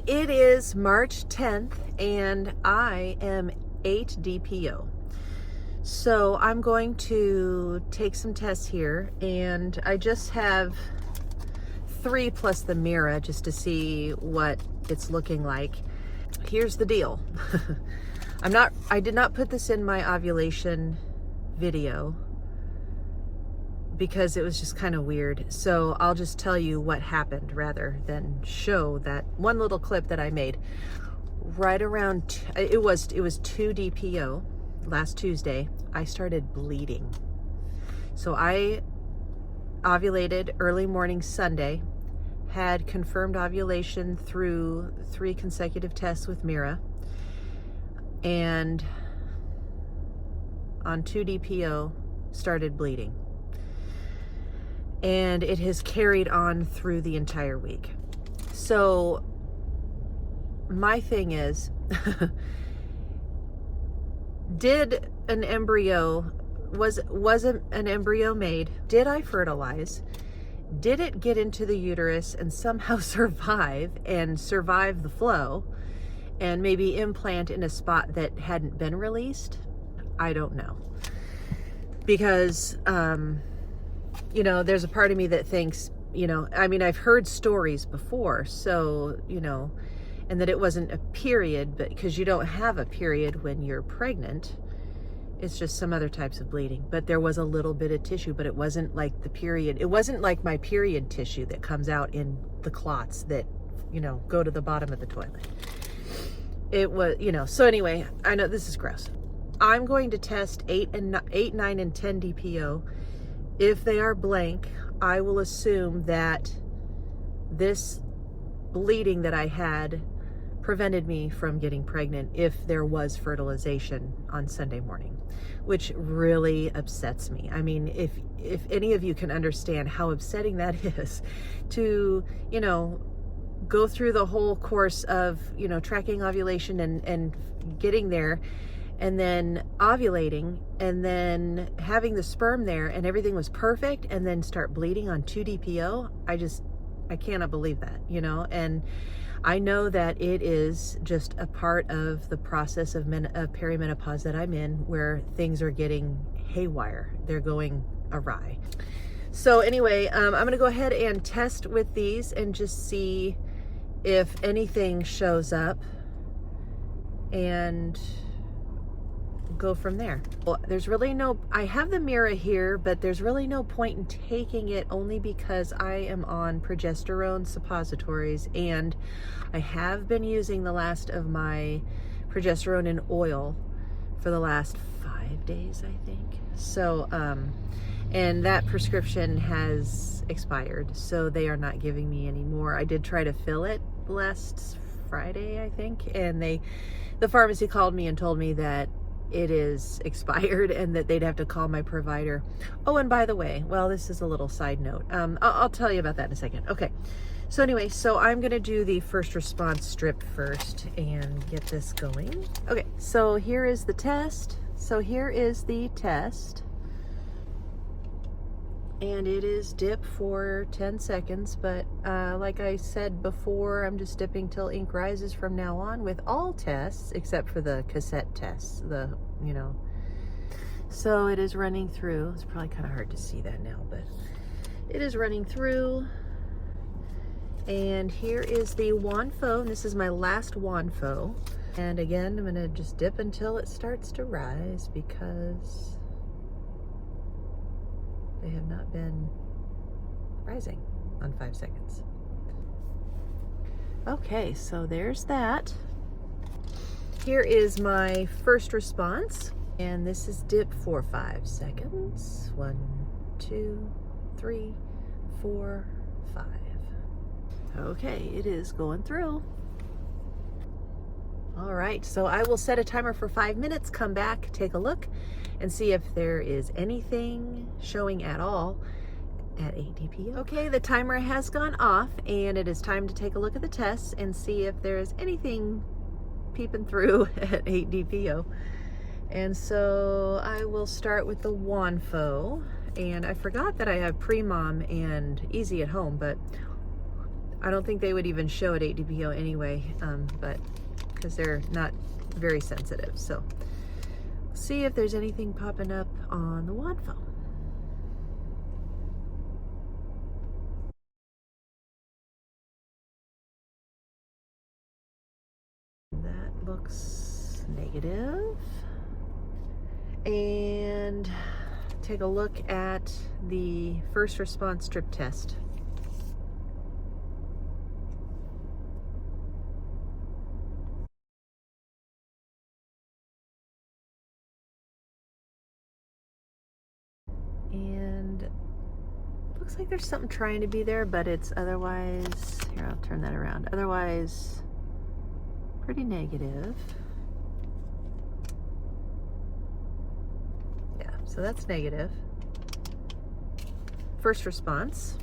It is March 10th and I am 8 DPO. So I'm going to take some tests here, and I just have 3 plus the Mira just to see what it's looking like. Here's the deal. I did not put this in my ovulation video because it was just kind of weird. So I'll just tell you what happened rather than show that one little clip that I made. Right around, it was 2 DPO, last Tuesday, I started bleeding. So I ovulated early morning Sunday, had confirmed ovulation through 3 consecutive tests with Mira, and on 2 DPO started bleeding. And it has carried on through the entire week. So my thing is, did an embryo, was an embryo made? Did I fertilize? Did it get into the uterus and somehow survive the flow and maybe implant in a spot that hadn't been released? I don't know. Because, you know, there's a part of me that thinks, you know, I mean, I've heard stories before, so, you know, and that it wasn't a period, but because you don't have a period when you're pregnant, it's just some other types of bleeding. But there was a little bit of tissue, but it wasn't like the period. It wasn't like my period tissue that comes out in the clots that, you know, go to the bottom of the toilet. It was, you know, so anyway, I know this is gross. I'm going to test 8, 9, and 10 DPO. If they are blank, I will assume that this bleeding that I had prevented me from getting pregnant if there was fertilization on Sunday morning, which really upsets me. I mean, if any of you can understand how upsetting that is to, you know, go through the whole course of, you know, tracking ovulation and getting there, and then ovulating, and then having the sperm there and everything was perfect, and then start bleeding on 2 DPO. I cannot believe that, you know. And I know that it is just a part of the process of perimenopause that I'm in, where things are getting haywire. They're going awry. So anyway, I'm going to go ahead and test with these and just see if anything shows up and go from there. Well, there's really no, I have the Mira here, but there's really no point in taking it, only because I am on progesterone suppositories, and I have been using the last of my progesterone in oil for the last 5 days, I think. So, and that prescription has expired, so they are not giving me any more. I did try to fill it last Friday, I think, and the pharmacy called me and told me that it is expired and that they'd have to call my provider. Oh, and by the way, well, this is a little side note. I'll tell you about that in a second. Okay. So anyway, so I'm going to do the first response strip first and get this going. Okay. So here is the test. And it is dip for 10 seconds, but like I said before, I'm just dipping till ink rises from now on with all tests, except for the cassette tests, you know. So it is running through. It's probably kind of hard to see that now, but it is running through. And here is the Wanfo. This is my last Wanfo. And again, I'm gonna just dip until it starts to rise, because they have not been rising on 5 seconds. Okay, so there's that. Here is my first response, and this is dip for 5 seconds. 1, 2, 3, 4, 5. Okay, it is going through. All right, so I will set a timer for 5 minutes, come back, take a look, and see if there is anything showing at all at 8 DPO. Okay, the timer has gone off, and it is time to take a look at the tests and see if there is anything peeping through at 8 DPO. And so I will start with the Wanfo. And I forgot that I have Pre-Mom and Easy at Home, but I don't think they would even show at 8 DPO anyway, but because they're not very sensitive. So see if there's anything popping up on the wand phone. That looks negative. And take a look at the first response strip test. And looks like there's something trying to be there, but it's otherwise, here, I'll turn that around. Otherwise, pretty negative. Yeah, so that's negative. First response.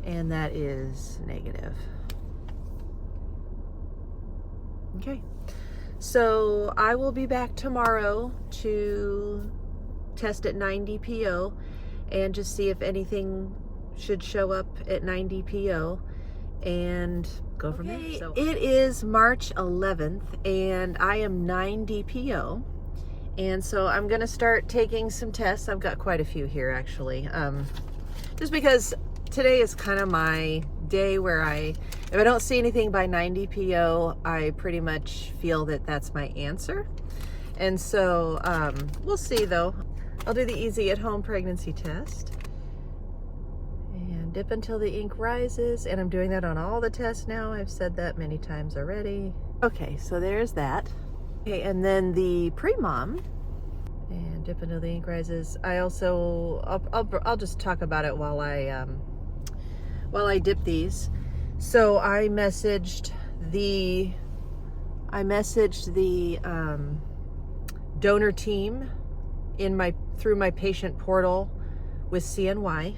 And that is negative. Okay, so I will be back tomorrow to test at 9 DPO and just see if anything should show up at 9 DPO and go from there. So it is March 11th and I am 9 DPO. And so I'm gonna start taking some tests. I've got quite a few here actually. Just because today is kind of my day where if I don't see anything by 9 DPO, I pretty much feel that that's my answer. And so we'll see though. I'll do the easy at home pregnancy test. And dip until the ink rises. And I'm doing that on all the tests now. I've said that many times already. Okay, so there's that. Okay, and then the pre-mom. And dip until the ink rises. I also, I'll just talk about it while I dip these. So I messaged the donor team through my patient portal with CNY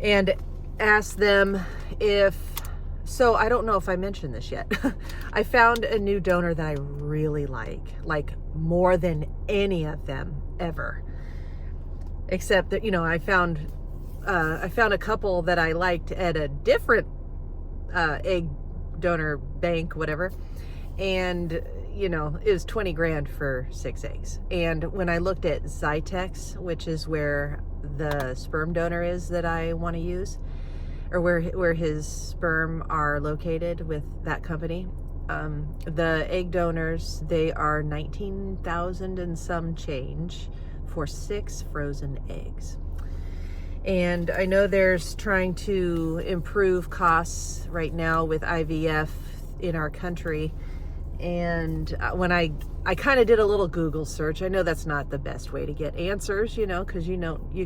and asked them so I don't know if I mentioned this yet. I found a new donor that I really like more than any of them ever. Except that, I found a couple that I liked at a different egg donor bank, whatever. And, it was 20 grand for 6 eggs. And when I looked at Zytex, which is where the sperm donor is that I want to use, or where his sperm are located with that company, the egg donors, they are 19,000 and some change for 6 frozen eggs. And I know there's trying to improve costs right now with IVF in our country. And when I kind of did a little Google search, I know that's not the best way to get answers, because you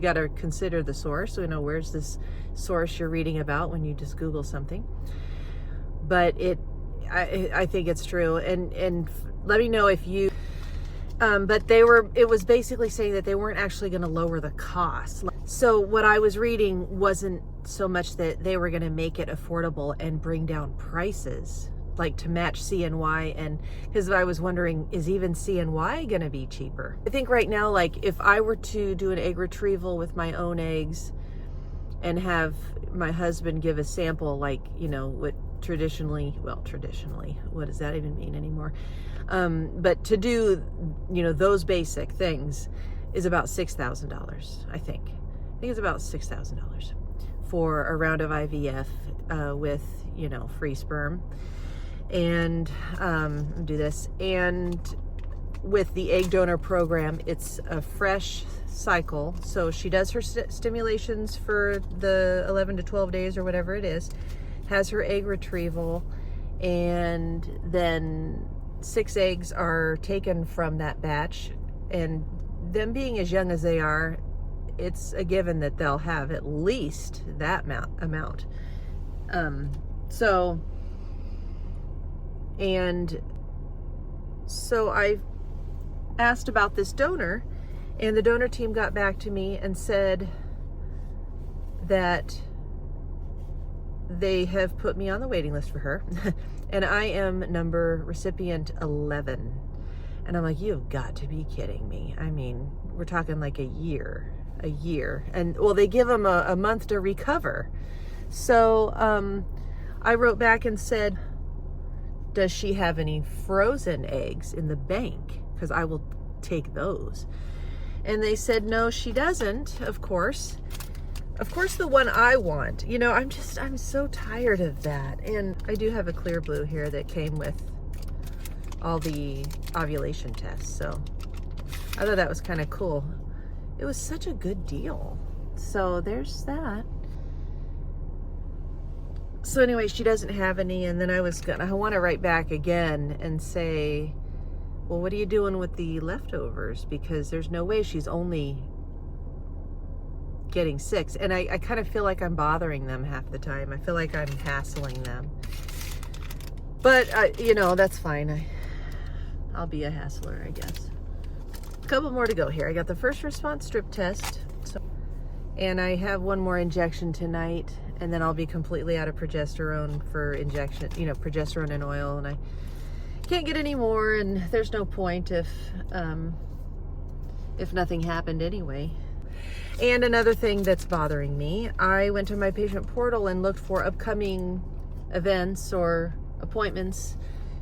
got to consider the source. Where's this source you're reading about when you just Google something. But I think it's true. And let me know if you, but it was basically saying that they weren't actually going to lower the cost. So what I was reading wasn't so much that they were going to make it affordable and bring down prices, like to match CNY. And because I was wondering, is even CNY going to be cheaper? I think right now, like if I were to do an egg retrieval with my own eggs and have my husband give a sample, like, what traditionally, what does that even mean anymore? But to do, those basic things is about $6,000, I think. I think it's about $6,000 for a round of IVF with, free sperm. And do this. And with the egg donor program, it's a fresh cycle. So she does her stimulations for the 11 to 12 days or whatever it is, has her egg retrieval, and then 6 eggs are taken from that batch. And them being as young as they are, it's a given that they'll have at least that amount. So I asked about this donor, and the donor team got back to me and said that they have put me on the waiting list for her. And I am recipient 11. And I'm like, you've got to be kidding me. I mean, we're talking like a year. And well, they give them a month to recover. So I wrote back and said, does she have any frozen eggs in the bank? Because I will take those. And they said, no, she doesn't, of course. Of course, the one I want. You know, I'm so tired of that. And I do have a Clear Blue here that came with all the ovulation tests. So I thought that was kind of cool. It was such a good deal. So there's that. So anyway, she doesn't have any. And then I want to write back again and say, well, what are you doing with the leftovers? Because there's no way she's only getting 6. And I kind of feel like I'm bothering them half the time. I feel like I'm hassling them. But, you know, that's fine. I'll be a hassler, I guess. A couple more to go here. I got the first response strip test. And I have one more injection tonight. And then I'll be completely out of progesterone for injection, you know, progesterone and oil. And I can't get any more. And there's no point if nothing happened anyway. And another thing that's bothering me, I went to my patient portal and looked for upcoming events or appointments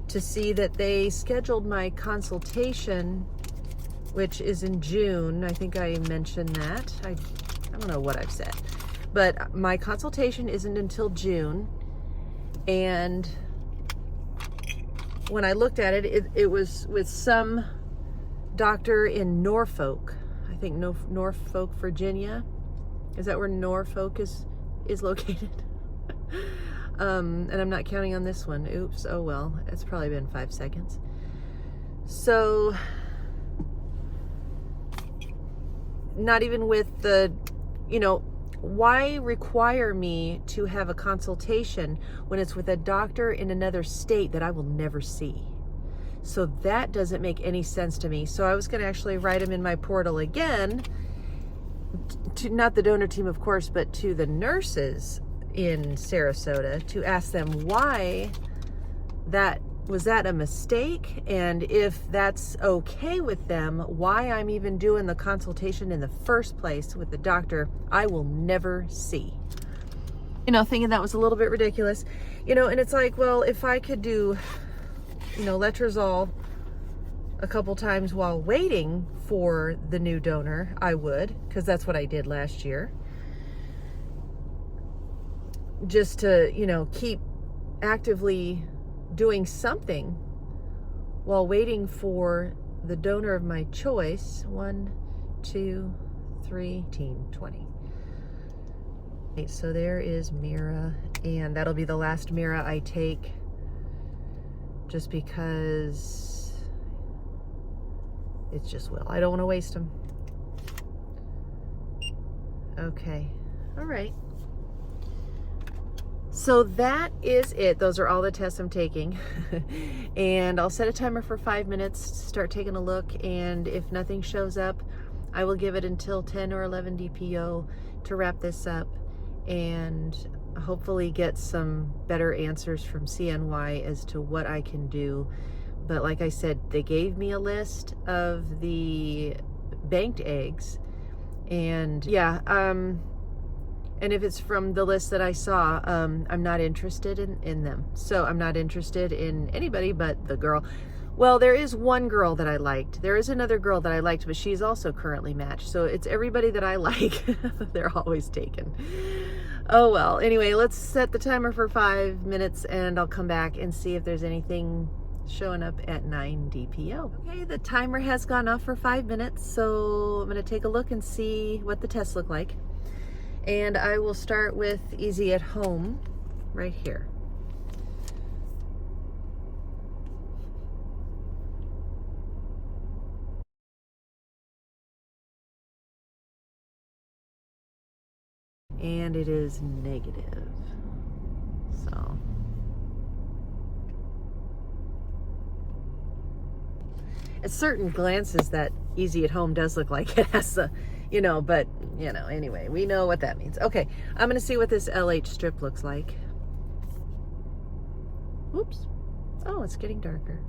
to see that they scheduled my consultation, which is in June. I think I mentioned that. I don't know what I've said, but my consultation isn't until June. And when I looked at it, it was with some doctor in Norfolk. I think Norfolk, Virginia. Is that where Norfolk is located? And I'm not counting on this one. Oops. Oh well. It's probably been 5 seconds. So, not even with the, you know, why require me to have a consultation when it's with a doctor in another state that I will never see? So that doesn't make any sense to me. So I was going to actually write them in my portal again, to not the donor team, of course, but to the nurses in Sarasota to ask them why was that a mistake? And if that's okay with them, why I'm even doing the consultation in the first place with the doctor I will never see. You know, thinking that was a little bit ridiculous. You know, and it's like, well, if I could do, you know, letrozole a couple times while waiting for the new donor, I would, because that's what I did last year. Just to, you know, keep actively doing something while waiting for the donor of my choice. 1, 2, 3, 20. Okay, so there is Mira, and that'll be the last Mira I take, just because it's just will. I don't want to waste them. Okay. All right. So that is it. Those are all the tests I'm taking. And I'll set a timer for 5 minutes, start taking a look, and if nothing shows up, I will give it until 10 or 11 DPO to wrap this up and hopefully get some better answers from CNY as to what I can do. But like I said, they gave me a list of the banked eggs, and yeah, and if it's from the list that I saw, I'm not interested in them. So I'm not interested in anybody but the girl. Well, there is one girl that I liked. There is another girl that I liked, but she's also currently matched. So it's everybody that I like. They're always taken. Oh well. Anyway, let's set the timer for 5 minutes and I'll come back and see if there's anything showing up at 9 DPO. Okay, the timer has gone off for 5 minutes. So I'm going to take a look and see what the tests look like. And I will start with Easy at Home right here. And it is negative. So at certain glances, that Easy at Home does look like it has a, you know, but, you know, anyway, we know what that means. Okay, I'm going to see what this LH strip looks like. Oops. Oh, it's getting darker.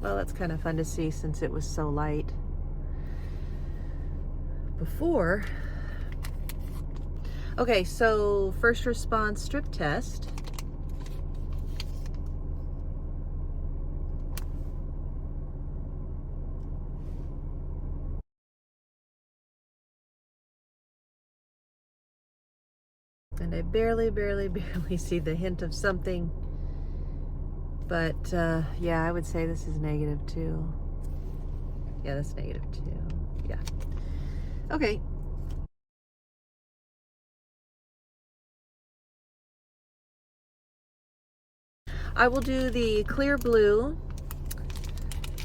Well, that's kind of fun to see since it was so light before. Okay, so first response strip test. And I barely see the hint of something. But yeah, I would say this is -2. Yeah, that's -2. Yeah. Okay. I will do the clear blue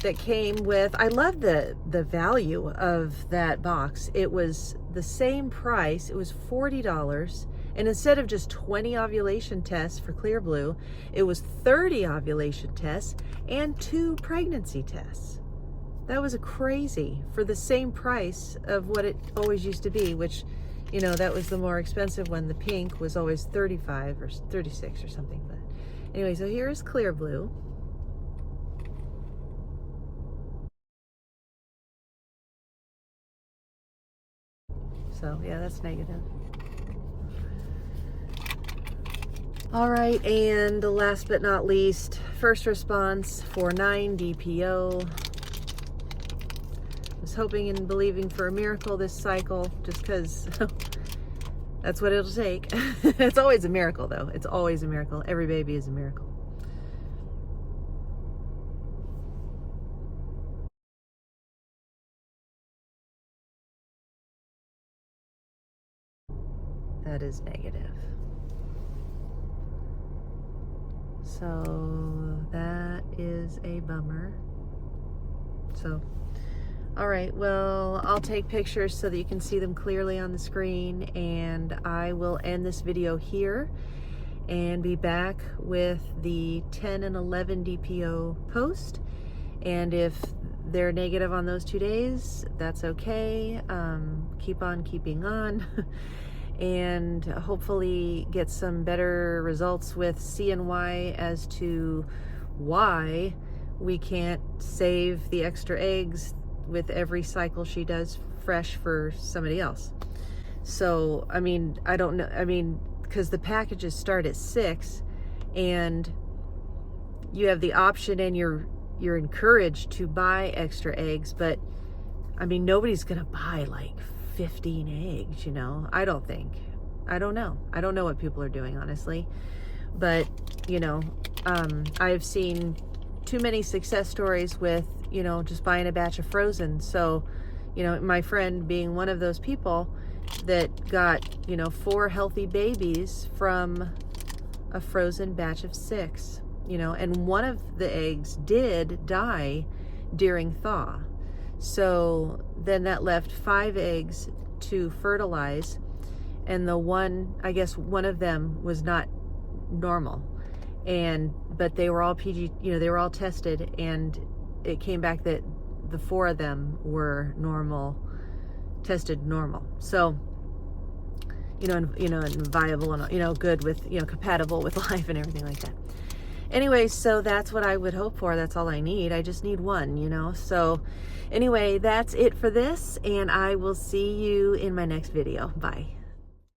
that came with, I love the value of that box. It was the same price. It was $40. And instead of just 20 ovulation tests for clear blue, it was 30 ovulation tests and 2 pregnancy tests. That was crazy for the same price of what it always used to be, which, you know, that was the more expensive one. The pink was always 35 or 36 or something. But anyway, so here's clear blue. So yeah, that's negative. All right, and last but not least, first response for 9 DPO. Was hoping and believing for a miracle this cycle, just because that's what it'll take. It's always a miracle, though. It's always a miracle. Every baby is a miracle. That is negative. So that is a bummer. So, all right, well, I'll take pictures so that you can see them clearly on the screen, and I will end this video here and be back with the 10 and 11 DPO post. And if they're negative on those 2 days, that's okay. Keep on keeping on. And hopefully get some better results with CNY as to why we can't save the extra eggs with every cycle she does fresh for somebody else. So, I mean, I don't know. I mean, because the packages start at 6 and you have the option and you're encouraged to buy extra eggs, but I mean, nobody's gonna buy like 15 eggs, you know. I don't think. I don't know. I don't know what people are doing, honestly. But, you know, I've seen too many success stories with, you know, just buying a batch of frozen. So, you know, my friend being one of those people that got, you know, 4 healthy babies from a frozen batch of 6, you know, and one of the eggs did die during thaw. So then that left 5 eggs to fertilize, and the one, I guess one of them was not normal, but they were all PG, you know, they were all tested, and it came back that the 4 of them were normal, tested normal. So, and viable and, you know, good with, you know, compatible with life and everything like that. Anyway, so that's what I would hope for. That's all I need. I just need one, you know. So anyway, that's it for this, and I will see you in my next video. Bye.